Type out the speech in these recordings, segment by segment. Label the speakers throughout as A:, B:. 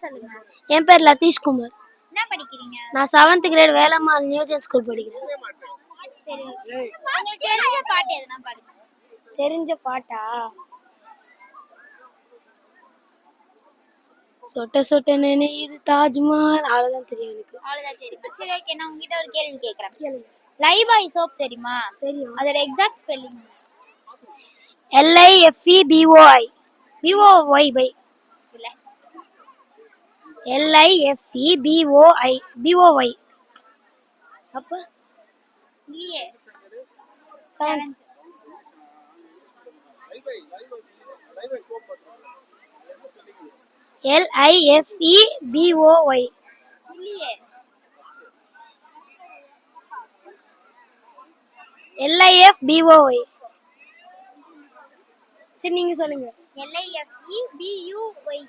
A: சொல்லுங்க.
B: என் பேர் லதீஷ் குமார்.
A: என்ன படிக்கிறீங்க?
B: நான் 7th great Velammal Newgen school படிக்கிறேன்.
A: சரி ஓகே. உங்களுக்கு தெரிஞ்ச பாட்டு எதுனா பாடுங்க.
B: தெரிஞ்ச பாட்டா? சொட்ட சொட்ட நினைது தாஜ்மஹால், அவ்வளவுதான் தெரியும் எனக்கு.
A: அவ்வளவுதான் தெரியுமா? சரி ஓகே, நான் உங்ககிட்ட ஒரு கேள்வி கேக்குறேன். லைபாய் சோப் தெரியுமா?
B: தெரியும்.
A: அதோட எக்ஸாக்ட் ஸ்பெல்லிங்
B: LIFEBOI BOY பை
A: இல்ல.
B: LIFEBOI BOY. அப்ப
A: இல்லையே.
B: 7th LIFEBOY.
A: இல்லையே.
B: LIFBOY. சரி நீங்க சொல்லுங்க.
A: LIFEBUY.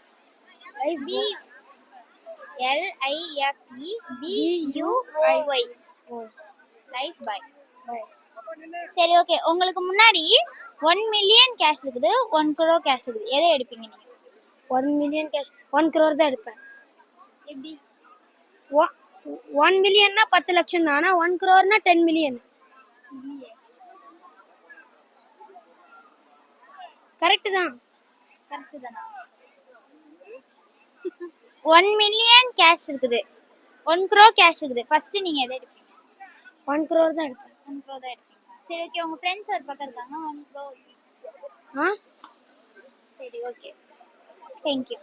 A: LIFEBUY. லைஃப் பாய். சரி ஓகே, உங்களுக்கு முன்னாடி 1 மில்லியன் கேஷ் இருக்குது, 1 crore கேஷ் இருக்குது. எதை எடுப்பீங்க நீங்க?
B: 1 மில்லியன் கேஷ் 1 crore தான் எடுப்பேன்.
A: எப்படி?
B: 1 மில்லியன்னா 10 லட்சம் தான். ஆனா 1 crore 10 மில்லியன். கரெக்ட் தான்.
A: கரெக்ட் தானா? 1 மில்லியன் கேஷ் இருக்குது, 1 crore கேஷ் இருக்குது. ஃபர்ஸ்ட் நீங்க எதை எடுப்பீங்க?
B: 1 crore தான் எடுப்பேன்.
A: 1 crore தான் எடுப்பீங்க. சரி ஓகே, உங்க ஃப்ரெண்ட்ஸ் ஒரு பக்கம் இருக்காங்க, 1 crore.
B: ஆ
A: சரி ஓகே, தேங்க்யூ.